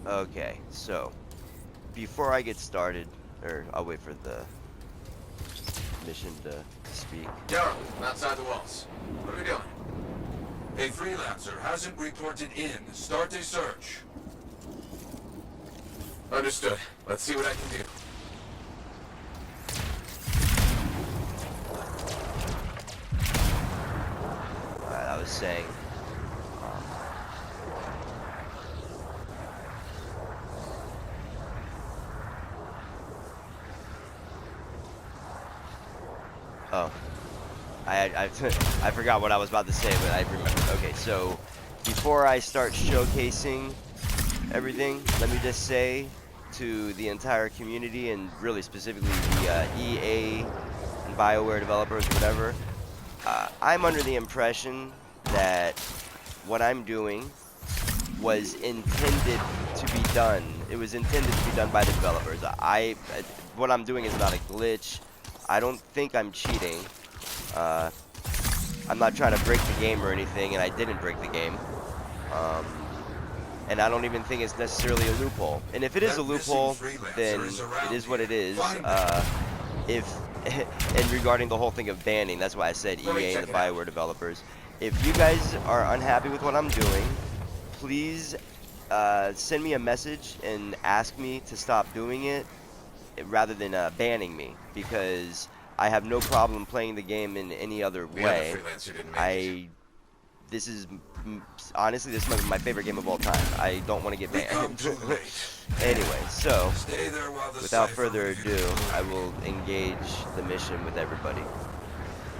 Okay, so before I get started, or I'll wait for the mission to speak. Daryl, I'm outside the walls. What are we doing? A freelancer hasn't reported in. Start a search. Understood. Let's see what I can do. I was saying. Oh, I forgot what I was about to say, but I remembered. Okay, so before I start showcasing everything, let me just say to the entire community, and really specifically the EA and BioWare developers, whatever, I'm under the impression that what I'm doing was intended to be done. It was intended to be done by the developers. What I'm doing is not a glitch. I don't think I'm cheating. I'm not trying to break the game or anything, and I didn't break the game. And I don't even think it's necessarily a loophole. And if it is a loophole, then it is what it is. And regarding the whole thing of banning, that's why I said EA and the BioWare developers. If you guys are unhappy with what I'm doing, please send me a message and ask me to stop doing it rather than banning me, because I have no problem playing the game in any other way. This is honestly, this is my favorite game of all time. I don't want to get banned. Anyway, so without further ado, I will engage the mission with everybody.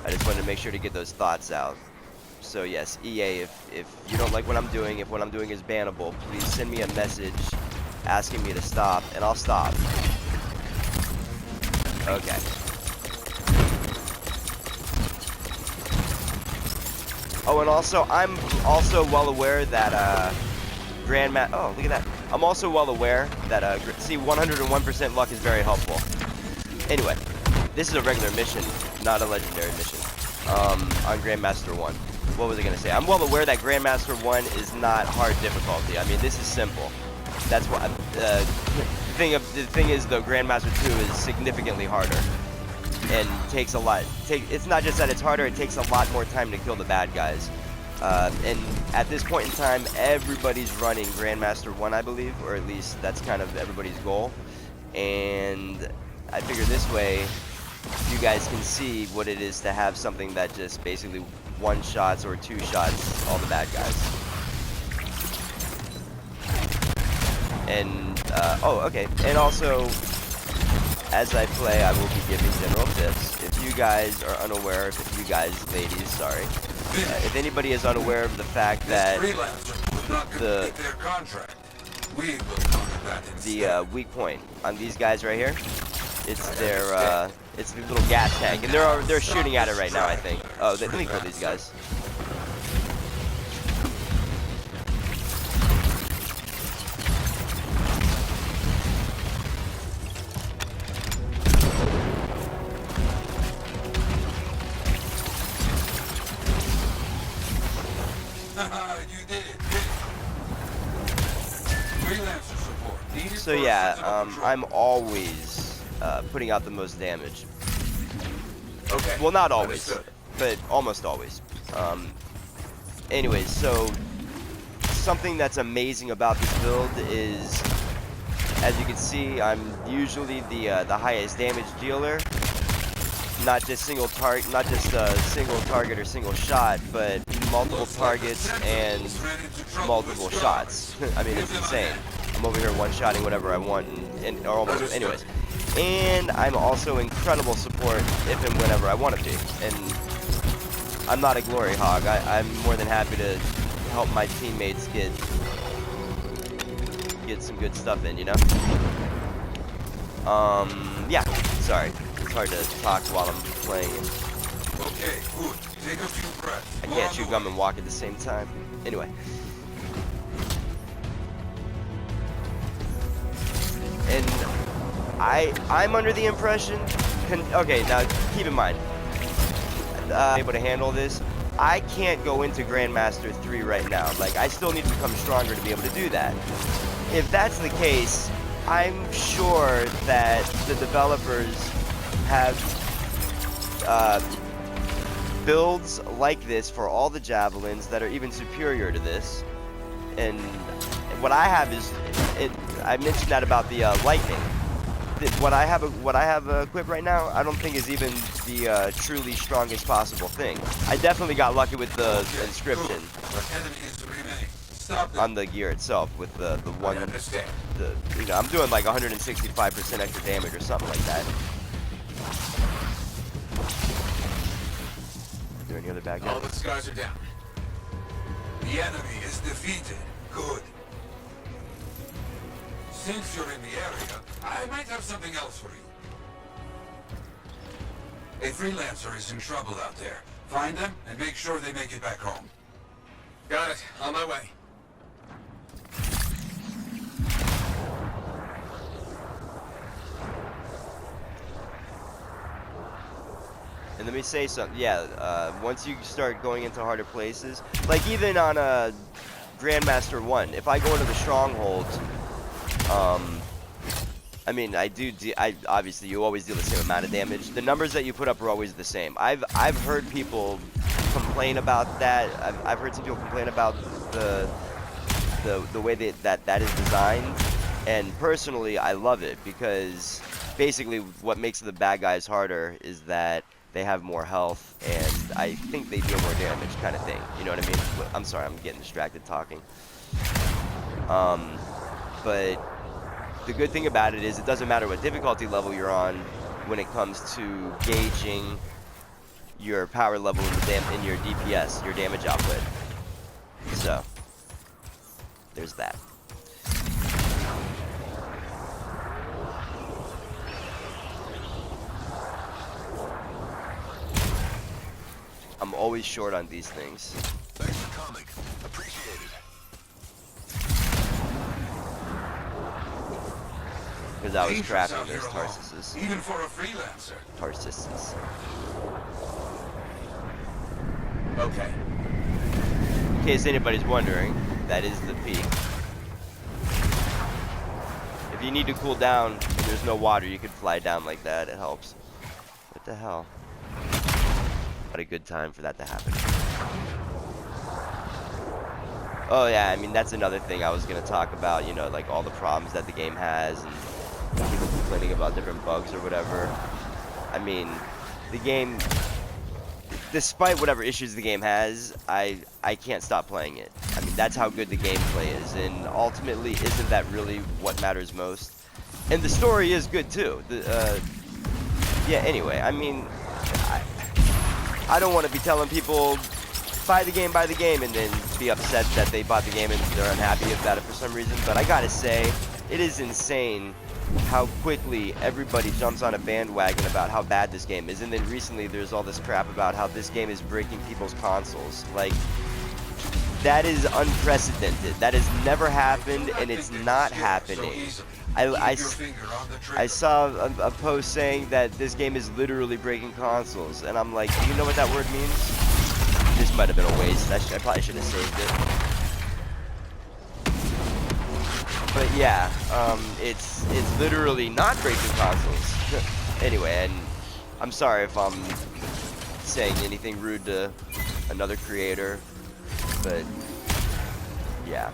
I just wanted to make sure to get those thoughts out. So yes, EA, if you don't like what I'm doing, if what I'm doing is bannable, please send me a message asking me to stop, and I'll stop. Okay. Oh, and also, I'm also well aware that, oh, look at that. I'm also well aware that, see, 101% luck is very helpful. Anyway, this is a regular mission, not a legendary mission, on Grandmaster 1. What was I going to say? I'm well aware that Grandmaster 1 is not hard difficulty. I mean, this is simple. That's why, the thing is, though, Grandmaster 2 is significantly harder. And takes a lot. It's not just that it's harder, it takes a lot more time to kill the bad guys. And at this point in time, everybody's running Grandmaster 1, I believe, or at least that's kind of everybody's goal. And I figure this way, you guys can see what it is to have something that just basically one-shots or two-shots all the bad guys. And, oh, okay, and also, as I play, I will be giving general tips. If you guys are unaware, if you guys, ladies, sorry, if anybody is unaware of the fact that the weak point on these guys right here, it's their it's the little gas tank, and they're shooting at it right now, I think. Oh, let me kill these guys. So yeah, I'm always putting out the most damage. Okay. Well, not always, but almost always. Anyways, so something that's amazing about this build is, as you can see, I'm usually the highest damage dealer. Not just single target or single shot, but multiple targets and multiple shots. I mean, it's insane. I'm over here one-shotting whatever I want, or almost, anyways. And I'm also incredible support if and whenever I want to be. And I'm not a glory hog. I'm more than happy to help my teammates get some good stuff in, you know? Yeah, sorry. It's hard to talk while I'm playing. Okay, good. Take a few breaths. I can't chew gum and walk at the same time. Anyway. And I'm under the impression, okay, now keep in mind, able to handle this. I can't go into Grandmaster 3 right now. Like, I still need to become stronger to be able to do that. If that's the case, I'm sure that the developers have builds like this for all the javelins that are even superior to this. And what I have is, I mentioned that about the lightning. What I have equipped right now, I don't think is even the truly strongest possible thing. I definitely got lucky with the inscription on the gear itself with the one. You know, I'm doing like 165% extra damage or something like that. Is there any other back All the scars are down. The enemy is defeated. Good. Since you're in the area, I might have something else for you. A freelancer is in trouble out there. Find them and make sure they make it back home. Got it. On my way. And let me say something. Yeah, once you start going into harder places, like even on a Grandmaster 1, if I go into the strongholds, I mean, I obviously you always deal the same amount of damage. The numbers that you put up are always the same. I've heard people complain about that. I've heard some people complain about the way that is designed, and personally, I love it because basically what makes the bad guys harder is that they have more health, and I think they deal more damage, kind of thing. You know what I mean? I'm sorry, I'm getting distracted talking. But the good thing about it is it doesn't matter what difficulty level you're on when it comes to gauging your power level in your DPS, your damage output. So, there's that. I'm always short on these things. Thanks for coming. Appreciate it. Because I was crafting those Tarsuses. Even for a freelancer. Tarsuses. Okay. In case anybody's wondering, that is the peak. If you need to cool down and there's no water, you can fly down like that. It helps. What the hell? What a good time for that to happen. Oh yeah, I mean that's another thing I was gonna talk about, you know, like all the problems that the game has and people complaining about different bugs or whatever. I mean, the game, despite whatever issues the game has, I can't stop playing it. I mean, that's how good the gameplay is, and ultimately, isn't that really what matters most? And the story is good too. Yeah, anyway, I mean, I don't want to be telling people buy the game, and then be upset that they bought the game and they're unhappy about it for some reason. But I gotta say, it is insane how quickly everybody jumps on a bandwagon about how bad this game is. And then recently there's all this crap about how this game is breaking people's consoles. Like, that is unprecedented. That has never happened, and it's not happening. I saw a post saying that this game is literally breaking consoles, and I'm like, do you know what that word means? This might have been a waste. I probably should have saved it. But yeah, it's literally not breaking consoles. Anyway, and I'm sorry if I'm saying anything rude to another creator, but yeah.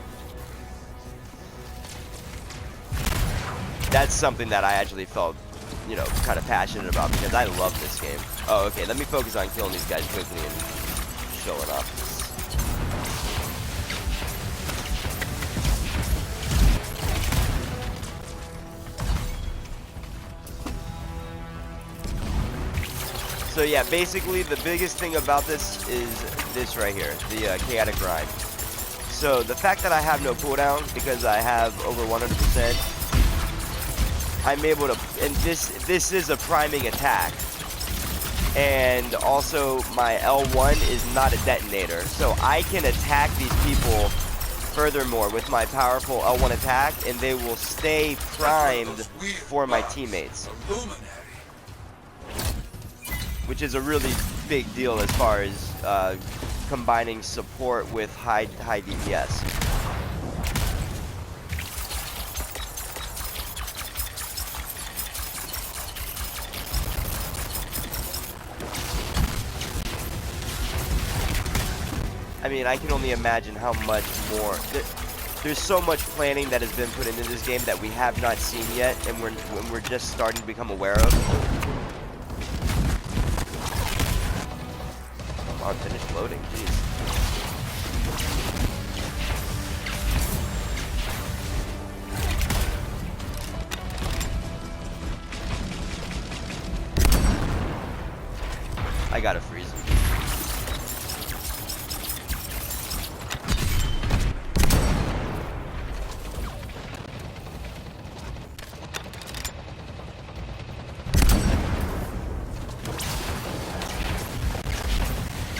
That's something that I actually felt, you know, kind of passionate about because I love this game. Oh, okay, let me focus on killing these guys quickly and showing up. So yeah, basically the biggest thing about this is this right here, the chaotic grind. So the fact that I have no cooldown because I have over 100%, I'm able to, and this is a priming attack, and also my L1 is not a detonator, so I can attack these people furthermore with my powerful L1 attack, and they will stay primed for my teammates, which is a really big deal as far as combining support with high DPS. I mean, I can only imagine how much more. There's so much planning that has been put into this game that we have not seen yet, and we're just starting to become aware of. Come on, finish loading, jeez. I gotta freeze him.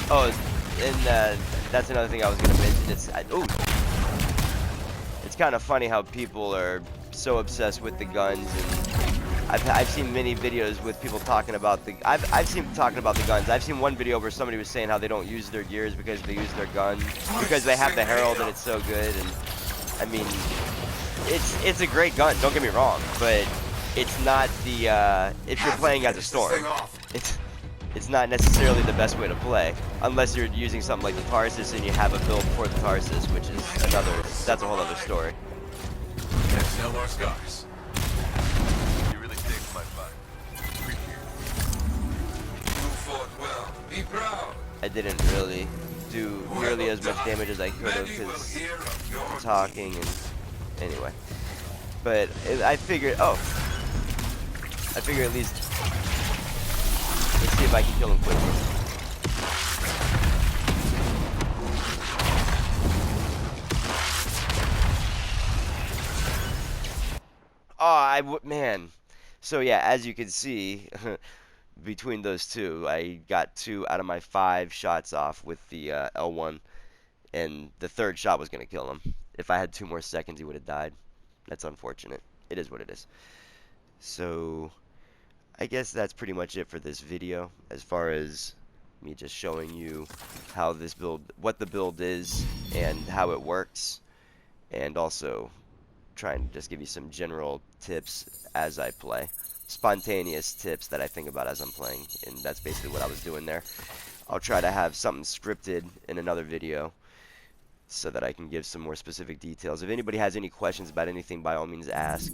Oh, and that's another thing I was gonna mention. It's kind of funny how people are so obsessed with the guns, and I've seen many videos with people talking about I've seen talking about the guns. I've seen one video where somebody was saying how they don't use their gears because they use their gun because they have the Herald and it's so good. And I mean, it's a great gun. Don't get me wrong, but it's not the if you're playing as a Storm, it's not necessarily the best way to play, unless you're using something like the Tarsus and you have a build for the Tarsus, which is that's a whole other story. There's no more scars. You really saved my butt. Appreciate it. You fought well. Be proud. I didn't really do nearly as much damage as I could have because talking and anyway. But I figured at least. Let's see if I can kill him quickly. Oh, man. So yeah, as you can see, between those two, I got 2 out of my 5 shots off with the L1, and the third shot was gonna kill him. If I had 2 more seconds, he would have died. That's unfortunate. It is what it is. So I guess that's pretty much it for this video, as far as me just showing you how this build, what the build is and how it works, and also trying to just give you some general tips as I play, spontaneous tips that I think about as I'm playing, and that's basically what I was doing there. I'll try to have something scripted in another video so that I can give some more specific details. If anybody has any questions about anything, by all means ask.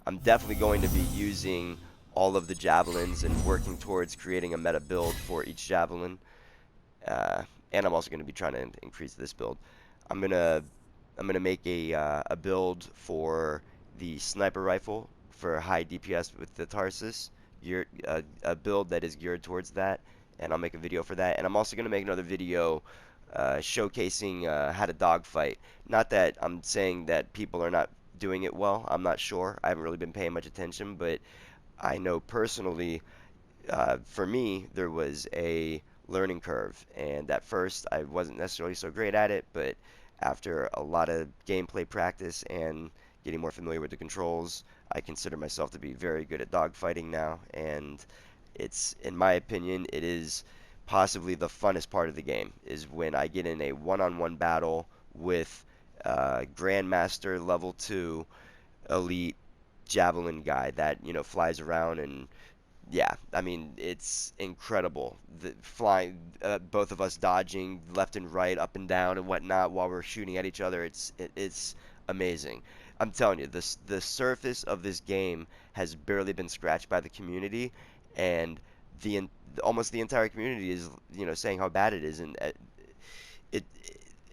I'm definitely going to be using all of the javelins and working towards creating a meta build for each javelin. And I'm also going to be trying to increase this build. I'm gonna make a build for the sniper rifle for high DPS with the Tarsus, a build that is geared towards that, and I'll make a video for that. And I'm also going to make another video showcasing how to dogfight. Not that I'm saying that people are not doing it well. I'm not sure. I haven't really been paying much attention, but I know personally, for me, there was a learning curve, and at first I wasn't necessarily so great at it, but after a lot of gameplay practice and getting more familiar with the controls, I consider myself to be very good at dogfighting now, and it's, in my opinion, it is possibly the funnest part of the game, is when I get in a one-on-one battle with Grandmaster level 2 elite javelin guy that, you know, flies around. And yeah, I mean, it's incredible. The flying, both of us dodging left and right, up and down and whatnot while we're shooting at each other. It's amazing. I'm telling you, the surface of this game has barely been scratched by the community, and almost the entire community is, you know, saying how bad it is. And it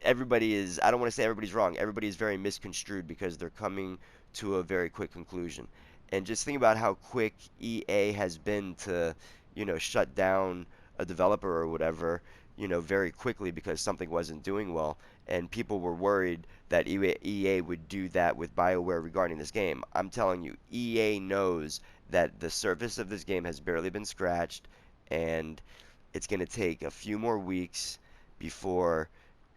everybody is, I don't want to say everybody's wrong, everybody is very misconstrued because they're coming to a very quick conclusion. And just think about how quick EA has been to, you know, shut down a developer or whatever, you know, very quickly because something wasn't doing well. And people were worried that EA would do that with BioWare regarding this game. I'm telling you, EA knows that the surface of this game has barely been scratched, and it's going to take a few more weeks before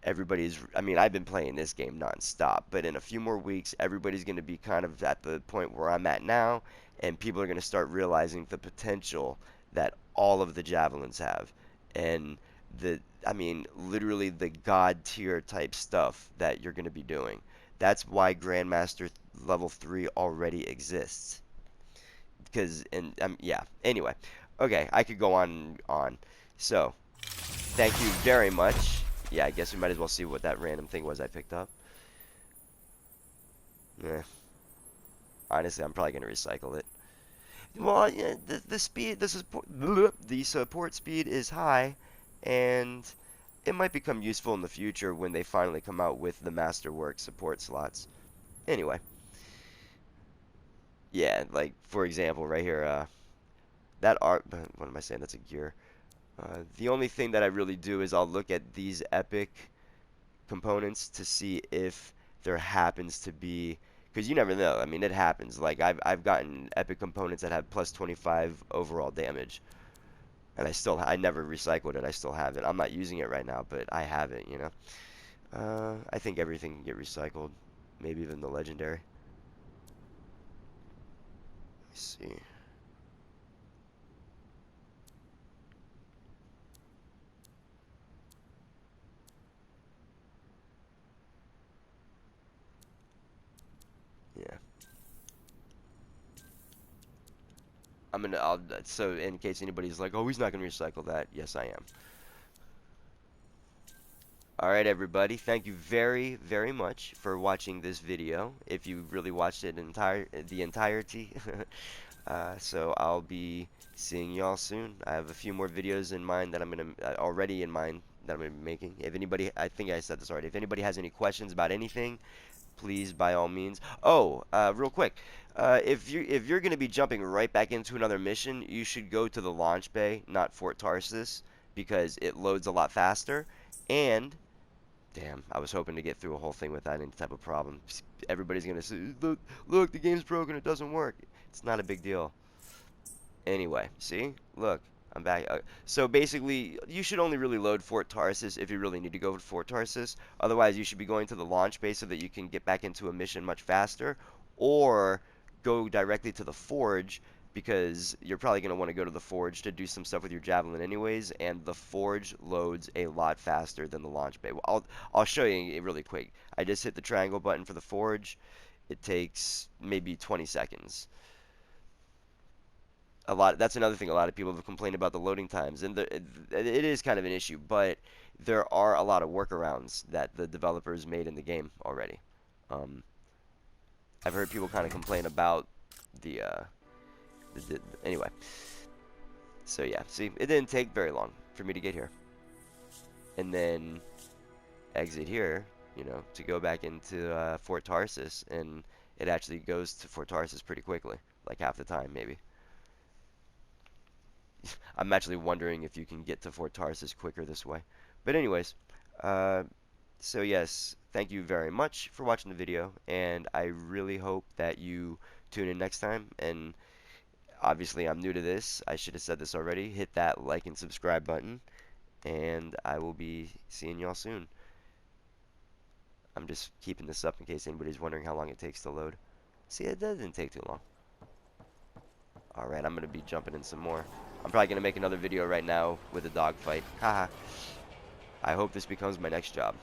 everybody's, I mean, I've been playing this game non-stop, but in a few more weeks, everybody's going to be kind of at the point where I'm at now, and people are going to start realizing the potential that all of the javelins have. And I mean, literally the god tier type stuff that you're going to be doing. That's why Grandmaster level 3 already exists. Because, and yeah, anyway. Okay, I could go on and on. So, thank you very much. Yeah, I guess we might as well see what that random thing was I picked up. Eh, honestly, I'm probably going to recycle it. Well, yeah, the speed, the support speed is high, and it might become useful in the future when they finally come out with the Masterwork support slots. Anyway, yeah, like for example, right here, that art. What am I saying? That's a gear. The only thing that I really do is I'll look at these epic components to see if there happens to be, because you never know. I mean, it happens. Like I've gotten epic components that have plus 25 overall damage, and I never recycled it. I still have it. I'm not using it right now, but I have it. You know. I think everything can get recycled, maybe even the legendary. Let's see. Yeah. So in case anybody's like, oh, he's not gonna recycle that. Yes, I am. Alright, everybody. Thank you very, very much for watching this video. If you really watched it the entirety. So I'll be seeing y'all soon. I have a few more videos in mind that I'm gonna already in mind that I'm gonna be making. If anybody, I think I said this already. If anybody has any questions about anything, please by all means. Oh, real quick, if you're gonna be jumping right back into another mission, you should go to the launch bay, not Fort Tarsis, because it loads a lot faster. And damn, I was hoping to get through a whole thing without any type of problem. Everybody's gonna say, look, the game's broken, it doesn't work. It's not a big deal. Anyway, see? Look, I'm back. So basically, you should only really load Fort Tarsis if you really need to go to Fort Tarsis. Otherwise, you should be going to the launch base so that you can get back into a mission much faster. Or go directly to the Forge, because you're probably going to want to go to the Forge to do some stuff with your Javelin anyways, and the Forge loads a lot faster than the launch bay. Well, I'll show you really quick. I just hit the triangle button for the Forge. It takes maybe 20 seconds. That's another thing a lot of people have complained about, the loading times, and it is kind of an issue, but there are a lot of workarounds that the developers made in the game already. um, I've heard people kind of complain about anyway, so yeah, see, it didn't take very long for me to get here, and then exit here, you know, to go back into Fort Tarsis, and it actually goes to Fort Tarsis pretty quickly, like half the time maybe. I'm actually wondering if you can get to Fort Tarsis quicker this way. But anyways, uh, so yes, thank you very much for watching the video, and I really hope that you tune in next time. And obviously, I'm new to this. I should have said this already. Hit that like and subscribe button, and I will be seeing y'all soon. I'm just keeping this up in case anybody's wondering how long it takes to load. See, it doesn't take too long. Alright, I'm going to be jumping in some more. I'm probably going to make another video right now with a dogfight. Haha. I hope this becomes my next job.